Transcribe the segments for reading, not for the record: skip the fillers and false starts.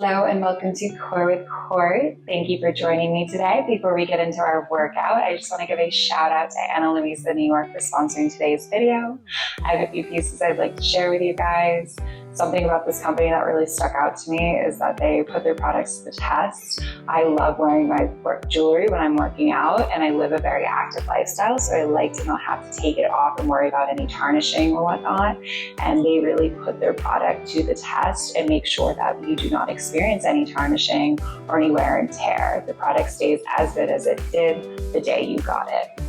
Hello and welcome to Core with Court. Thank you for joining me today. Before we get into our workout, I just want to give a shout out to Anna Louisa, New York, for sponsoring today's video. I have a few pieces I'd like to share with you guys. Something about this company that really stuck out to me is that they put their products to the test. I love wearing my work jewelry when I'm working out, and I live a very active lifestyle, so I like to not have to take it off and worry about any tarnishing or whatnot. And they really put their product to the test and make sure that you do not experience any tarnishing or any wear and tear. The product stays as good as it did the day you got it.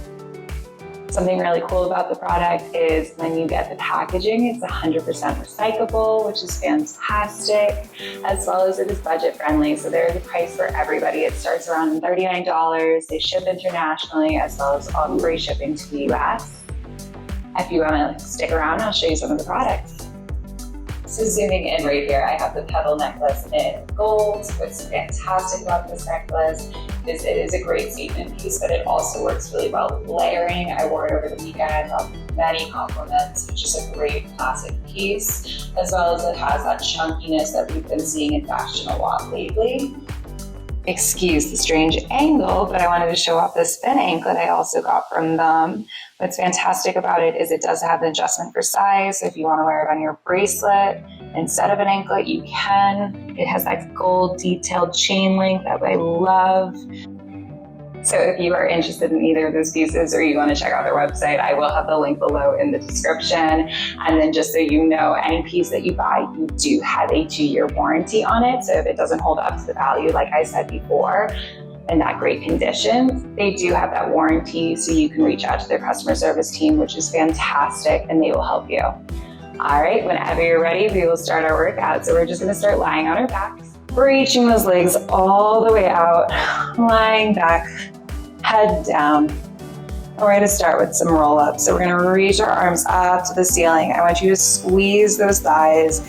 Something really cool about the product is when you get the packaging, it's 100% recyclable, which is fantastic, as well as it is budget friendly. So there's a price for everybody. It starts around $39. They ship internationally as well as on free shipping to the US. If you want to stick around, I'll show you some of the products. So zooming in right here, I have the petal necklace in gold. What's fantastic about this necklace is it is a great statement piece, but it also works really well with layering. I wore it over the weekend, got many compliments, which is a great classic piece, as well as it has that chunkiness that we've been seeing in fashion a lot lately. Excuse the strange angle, but I wanted to show off this spin anklet I also got from them. What's fantastic about it is it does have an adjustment for size. So if you want to wear it on your bracelet instead of an anklet, you can. It has that gold detailed chain link that I love. So if you are interested in either of those pieces or you want to check out their website, I will have the link below in the description. And then just so you know, any piece that you buy, you do have a 2-year warranty on it. So if it doesn't hold up to the value, like I said before, in that great condition, they do have that warranty. So you can reach out to their customer service team, which is fantastic, and they will help you. All right, whenever you're ready, we will start our workout. So we're just going to start lying on our backs, reaching those legs all the way out, lying back, head down. And we're going to start with some roll-ups. So we're going to reach our arms up to the ceiling. I want you to squeeze those thighs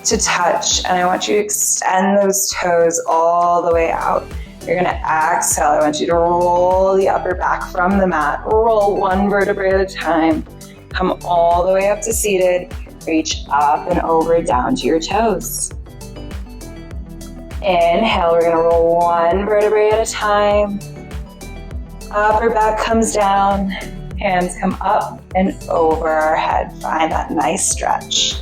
to touch, and I want you to extend those toes all the way out. You're going to exhale. I want you to roll the upper back from the mat. Roll one vertebrae at a time. Come all the way up to seated. Reach up and over down to your toes. Inhale, we're going to roll one vertebrae at a time. Upper back comes down. Hands come up and over our head. Find that nice stretch.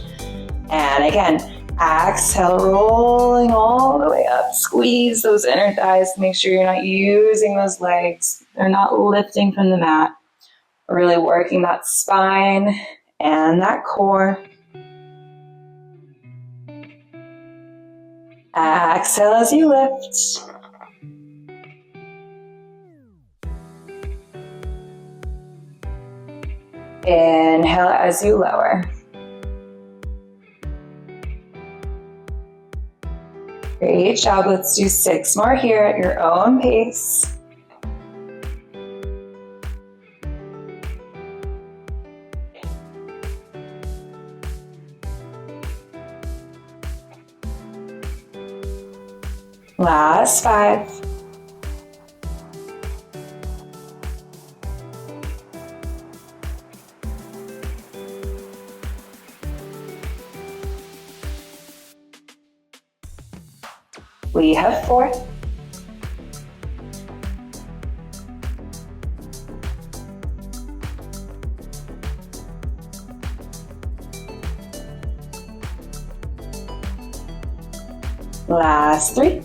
And again, exhale, rolling all the way up. Squeeze those inner thighs. Make sure you're not using those legs. They're not lifting from the mat. Really working that spine and that core. Exhale as you lift. Inhale as you lower. Great job. Let's do 6 more here at your own pace. Last 5. We have 4. Last 3.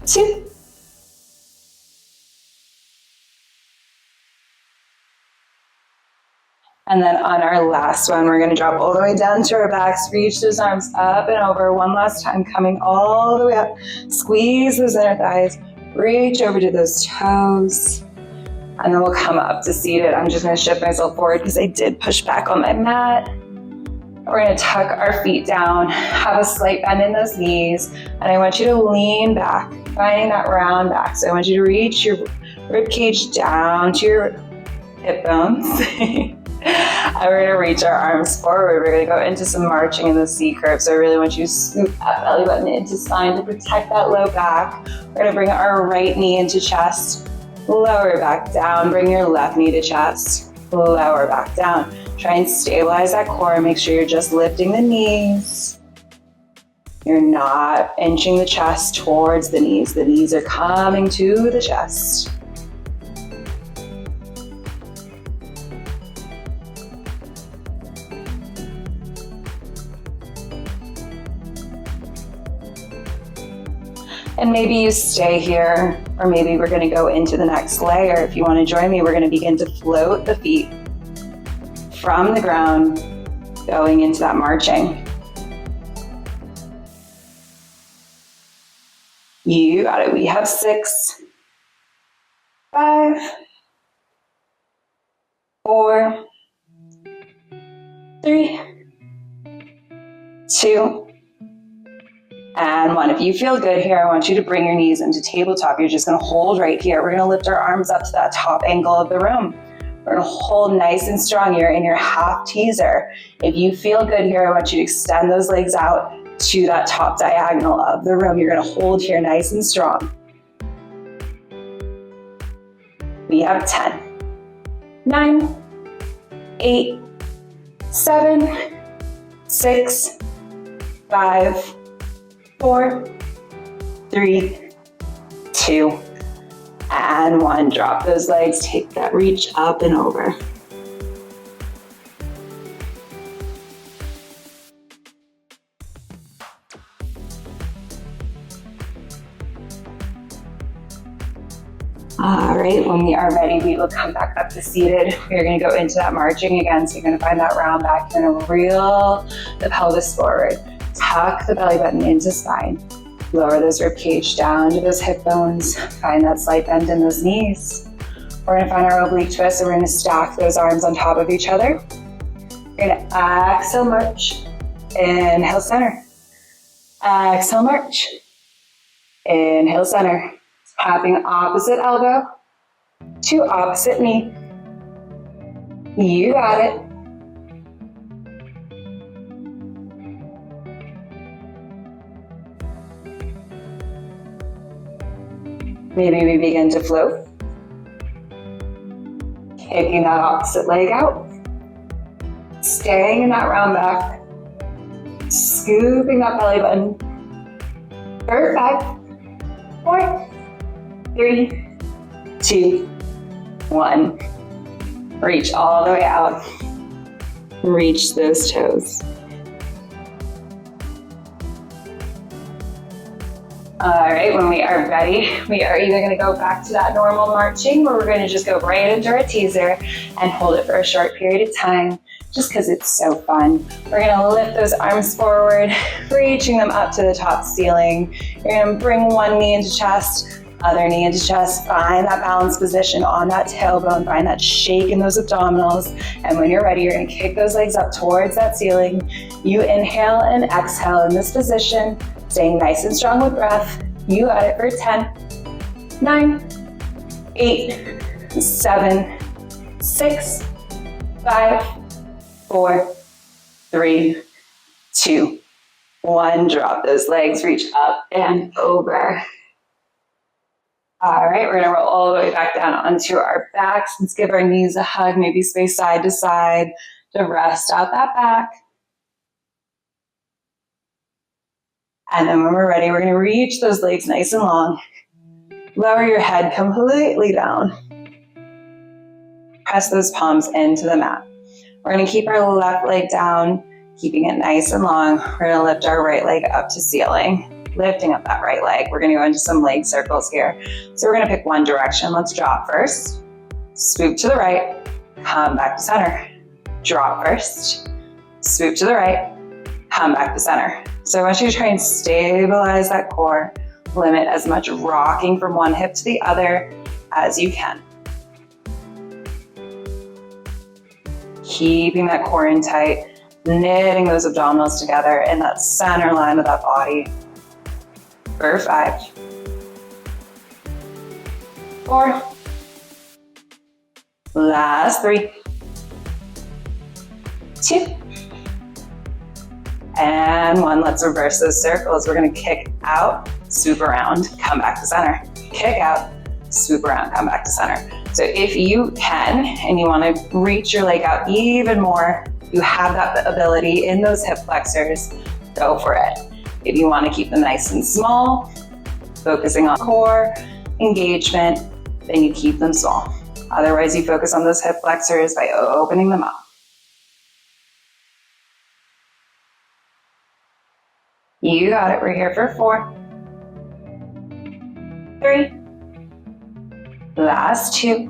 Two. And then on our last one, we're going to drop all the way down to our backs, reach those arms up and over one last time, coming all the way up. Squeeze those inner thighs, reach over to those toes, and then we'll come up to seated. I'm just going to shift myself forward because I did push back on my mat. We're going to tuck our feet down, have a slight bend in those knees, and I want you to lean back, finding that round back. So I want you to reach your rib cage down to your hip bones. And we're gonna reach our arms forward. We're gonna go into some marching in the C curve. So I really want you to scoop that belly button into spine to protect that low back. We're gonna bring our right knee into chest, lower back down. Bring your left knee to chest, lower back down. Try and stabilize that core. Make sure you're just lifting the knees. You're not inching the chest towards the knees. The knees are coming to the chest. And maybe you stay here, or maybe we're gonna go into the next layer. If you wanna join me, we're gonna begin to float the feet from the ground, going into that marching. You got it. We have 6, 5, 4, 3, 2, and 1. If you feel good here, I want you to bring your knees into tabletop. You're just gonna hold right here. We're gonna lift our arms up to that top angle of the room. We're gonna hold nice and strong. You're in your half teaser. If you feel good here, I want you to extend those legs out to that top diagonal of the room. You're gonna hold here nice and strong. We have 10, 9, 8, 7, 6, 5, 4, 3, 2, and 1. Drop those legs, take that reach up and over. All right, when we are ready, we will come back up to seated. We're gonna go into that marching again. So you're gonna find that round back. You're gonna reel the pelvis forward. Tuck the belly button into spine. Lower those rib cage down to those hip bones. Find that slight bend in those knees. We're gonna find our oblique twist, and we're gonna stack those arms on top of each other. You're gonna exhale, march. Inhale, center. Exhale, march. Inhale, center. Tapping opposite elbow to opposite knee. You got it. Maybe we begin to float. Kicking that opposite leg out. Staying in that round back. Scooping that belly button. For 5, 4, 3, 2, 1. Reach all the way out. Reach those toes. All right, when we are ready, we are either gonna go back to that normal marching, or we're gonna just go right into our teaser and hold it for a short period of time, just because it's so fun. We're gonna lift those arms forward, reaching them up to the top ceiling. You're gonna bring one knee into chest, other knee into chest. Find that balanced position on that tailbone. Find that shake in those abdominals. And when you're ready, you're gonna kick those legs up towards that ceiling. You inhale and exhale in this position, staying nice and strong with breath. You got it for 10, 9, 8, 7, 6, 5, 4, 3, 2, 1. Drop those legs, reach up and over. All right, we're gonna roll all the way back down onto our backs. Let's give our knees a hug, maybe sway side to side to rest out that back. And then when we're ready, we're gonna reach those legs nice and long. Lower your head completely down. Press those palms into the mat. We're gonna keep our left leg down, keeping it nice and long. We're gonna lift our right leg up to ceiling. Lifting up that right leg. We're gonna go into some leg circles here. So we're gonna pick one direction. Let's drop first. Swoop to the right, come back to center. Drop first, swoop to the right, come back to center. So I want you to try and stabilize that core. Limit as much rocking from one hip to the other as you can. Keeping that core in tight, knitting those abdominals together in that center line of that body. For 5, 4, last 3, 2, and 1. Let's reverse those circles. We're going to kick out, swoop around, come back to center. Kick out, swoop around, come back to center. So if you can, and you want to reach your leg out even more, you have that ability in those hip flexors, go for it. If you want to keep them nice and small, focusing on core engagement, then you keep them small. Otherwise, you focus on those hip flexors by opening them up. You got it. We're here for 4, 3, last 2,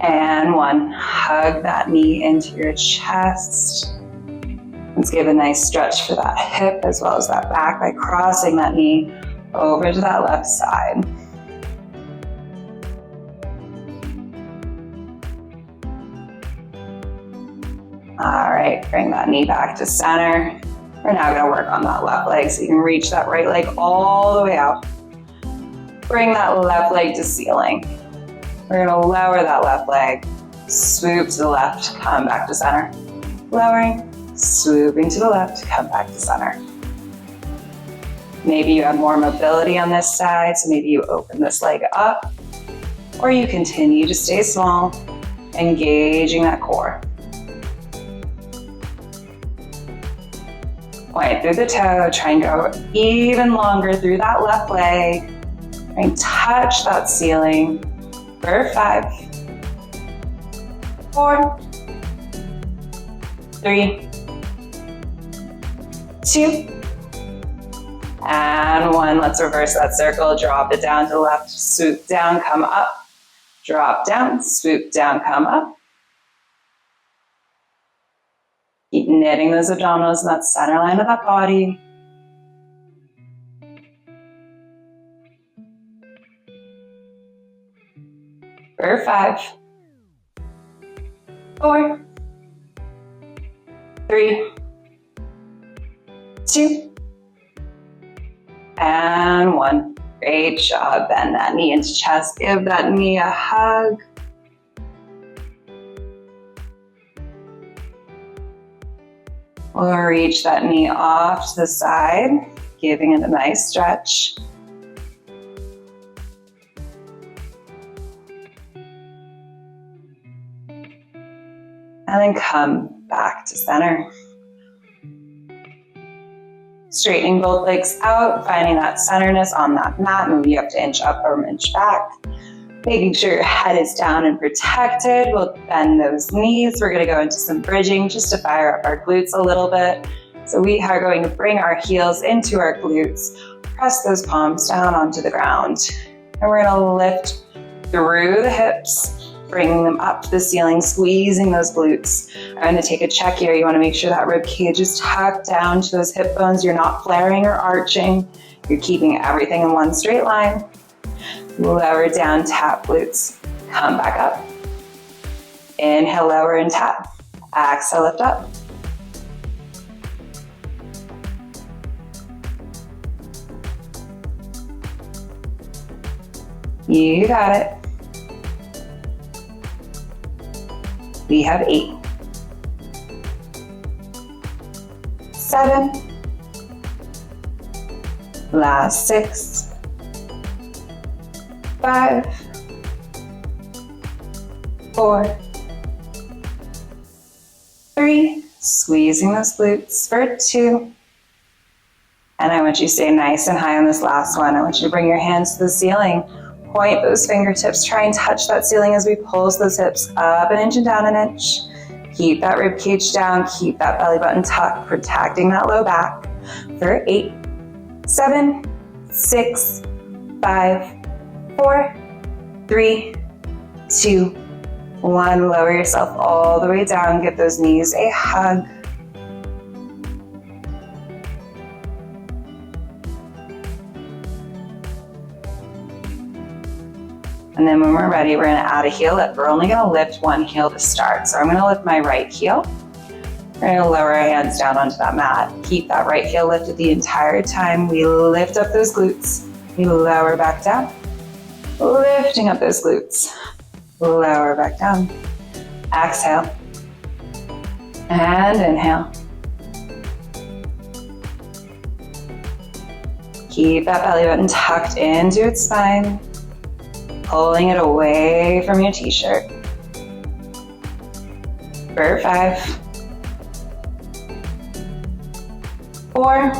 and 1. Hug that knee into your chest. Let's give a nice stretch for that hip as well as that back by crossing that knee over to that left side. All right, bring that knee back to center. We're now going to work on that left leg so you can reach that right leg all the way out. Bring that left leg to ceiling. We're going to lower that left leg, swoop to the left, come back to center. Lowering, swooping to the left, come back to center. Maybe you have more mobility on this side, so maybe you open this leg up, or you continue to stay small, engaging that core. Point through the toe, try and go even longer through that left leg. Try and touch that ceiling for 5, 4, 3, 2, and 1. Let's reverse that circle. Drop it down to the left, swoop down, come up. Drop down, swoop down, come up. Keep knitting those abdominals in that center line of that body. For 5, 4, 3, 2, and 1. Great job. Bend that knee into chest. Give that knee a hug. We'll reach that knee off to the side, giving it a nice stretch. And then come back to center. Straightening both legs out, finding that centerness on that mat. Maybe you have to inch up or inch back. Making sure your head is down and protected. We'll bend those knees. We're going to go into some bridging just to fire up our glutes a little bit. So we are going to bring our heels into our glutes, press those palms down onto the ground. And we're going to lift through the hips, bringing them up to the ceiling, squeezing those glutes. I'm going to take a check here. You want to make sure that rib cage is tucked down to those hip bones. You're not flaring or arching. You're keeping everything in one straight line. Lower down, tap glutes. Come back up. Inhale, lower and tap. Exhale, lift up. You got it. We have 8, 7, last 6, 5, 4, 3, squeezing those glutes for 2. And I want you to stay nice and high on this last one. I want you to bring your hands to the ceiling. Point those fingertips. Try and touch that ceiling as we pulse those hips up an inch and down an inch. Keep that rib cage down. Keep that belly button tucked, protecting that low back. For 8, 7, 6, 5, 4, 3, 2, 1. Lower yourself all the way down. Give those knees a hug. And then when we're ready, we're going to add a heel lift. We're only going to lift one heel to start. So I'm going to lift my right heel. We're going to lower our hands down onto that mat. Keep that right heel lifted the entire time. We lift up those glutes. We lower back down. Lifting up those glutes. Lower back down. Exhale. And inhale. Keep that belly button tucked into its spine, pulling it away from your t-shirt. For 5, 4,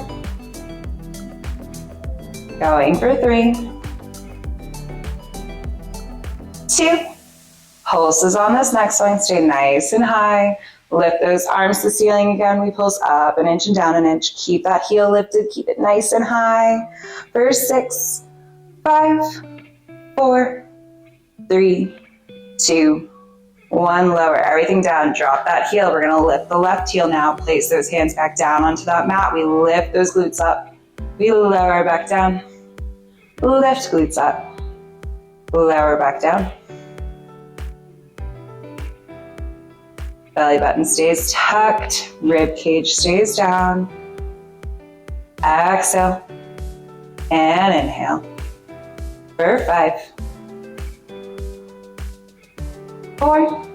going for 3, 2, pulses on this next one, stay nice and high. Lift those arms to the ceiling again. We pulse up an inch and down an inch. Keep that heel lifted. Keep it nice and high. For 6, 5, 4, 3, 2, 1. Lower everything down. Drop that heel. We're going to lift the left heel now. Place those hands back down onto that mat. We lift those glutes up. We lower back down. Lift glutes up. Lower back down. Belly button stays tucked, rib cage stays down. Exhale and inhale. For 5, 4,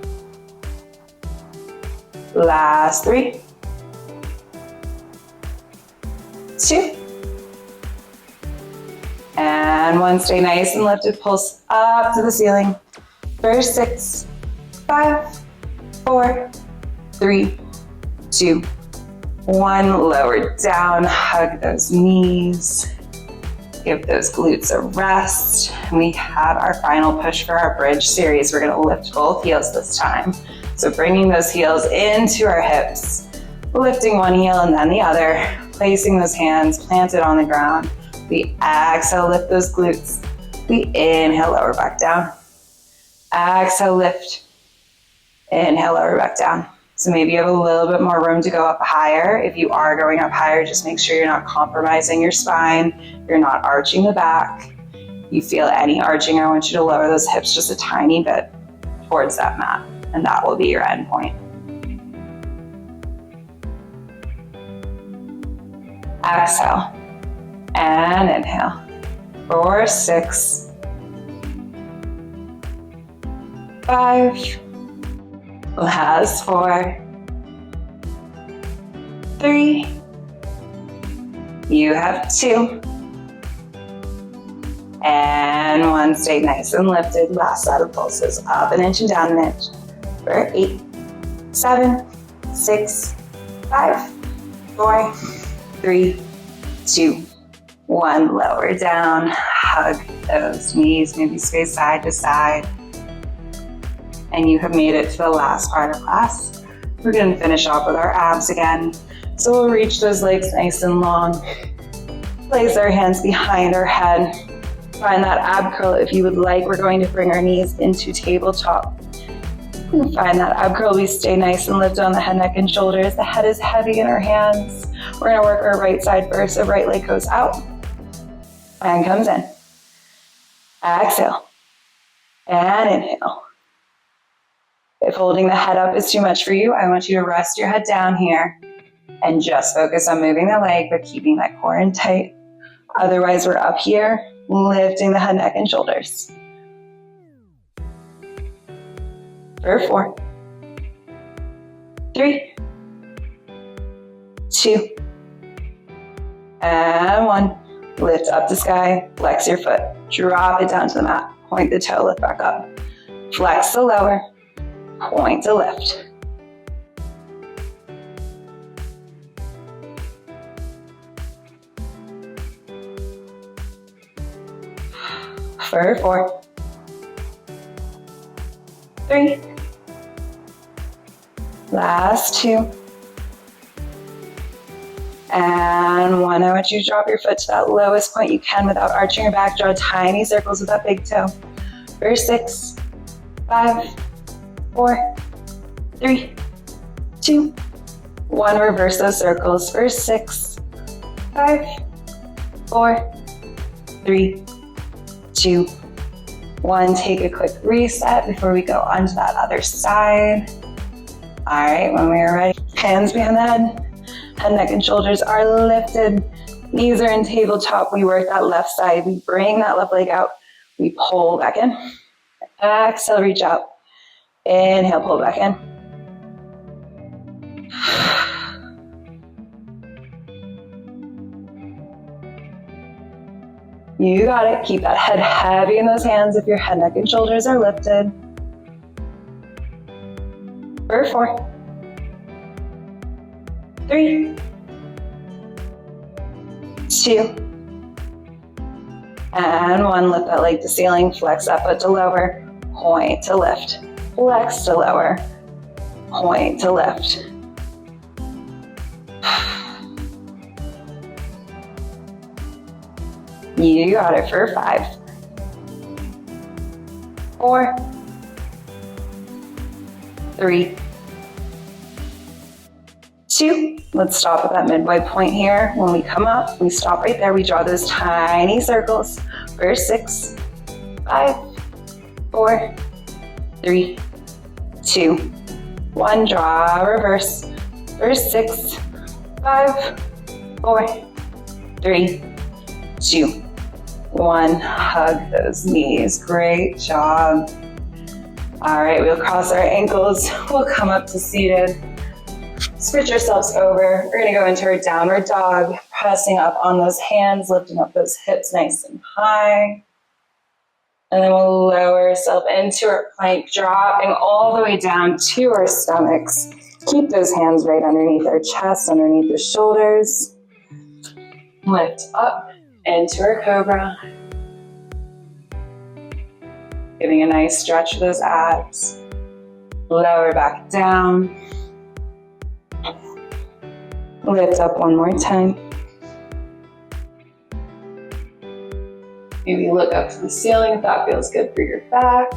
last 3, 2, and 1. Stay nice and lifted, pulse up to the ceiling. For 6, 5, 4, 3, 2, 1. Lower down, hug those knees. Give those glutes a rest. We have our final push for our bridge series. We're gonna lift both heels this time. So bringing those heels into our hips, lifting one heel and then the other, placing those hands planted on the ground. We exhale, lift those glutes. We inhale, lower back down. Exhale, lift. Inhale, lower back down. So maybe you have a little bit more room to go up higher. If you are going up higher, just make sure you're not compromising your spine. You're not arching the back. You feel any arching, I want you to lower those hips just a tiny bit towards that mat, and that will be your end point. Exhale and inhale. For 6, 5, last 4, 3, you have 2, and 1. Stay nice and lifted. Last set of pulses, up an inch and down an inch. For 8, 7, 6, 5, 4, 3, 2, 1. Lower down, hug those knees, maybe sway side to side. And you have made it to the last part of class. We're going to finish off with our abs again. So we'll reach those legs nice and long. Place our hands behind our head. Find that ab curl if you would like. We're going to bring our knees into tabletop. Find that ab curl. We stay nice and lift on the head, neck, and shoulders. The head is heavy in our hands. We're going to work our right side first. So right leg goes out and comes in. Exhale and inhale. If holding the head up is too much for you, I want you to rest your head down here and just focus on moving the leg, but keeping that core in tight. Otherwise, we're up here, lifting the head, neck, and shoulders. For 4, 3, 2, and 1. Lift up the sky, flex your foot, drop it down to the mat, point the toe, lift back up. Flex the lower, point to lift. For 4, 3, last 2, and 1. I want you to drop your foot to that lowest point you can without arching your back. Draw tiny circles with that big toe. For 6, 5, 4, 3, 2, 1. Reverse those circles. For 6, 5, 4, 3, 2, 1. Take a quick reset before we go on to that other side. All right, when we are ready, hands behind the head. Head, neck, and shoulders are lifted. Knees are in tabletop. We work that left side. We bring that left leg out. We pull back in. Exhale, reach out. Inhale, pull back in. You got it. Keep that head heavy in those hands if your head, neck, and shoulders are lifted. For 4, 3, 2, and 1. Lift that leg to ceiling, flex that foot to lower, point to lift, flex to lower, point to lift. You got it for 5, 4, 3, 2. Let's stop at that midway point here. When we come up, we stop right there. We draw those tiny circles for 6, 5, 4, 3, 2, 1. Draw reverse for 6, 5, 4, 3, 2, 1. Hug those knees. Great job. All right, we'll cross our ankles. We'll come up to seated. Switch ourselves over. We're gonna go into our downward dog, pressing up on those hands, lifting up those hips nice and high. And then we'll lower ourselves into our plank, dropping all the way down to our stomachs. Keep those hands right underneath our chest, underneath the shoulders. Lift up into our cobra. Getting a nice stretch of those abs. Lower back down. Lift up one more time. Maybe look up to the ceiling if that feels good for your back.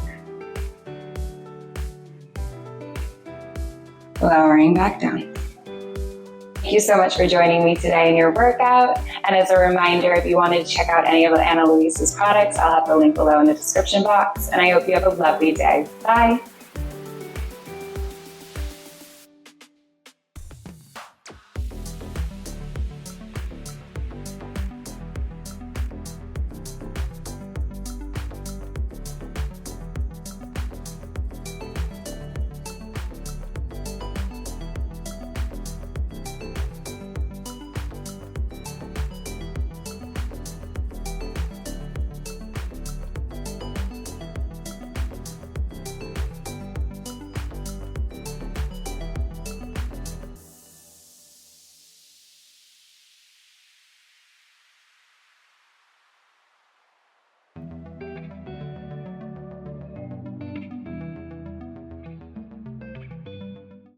Lowering back down. Thank you so much for joining me today in your workout. And as a reminder, if you wanted to check out any of Ana Luisa's products, I'll have the link below in the description box. And I hope you have a lovely day. Bye.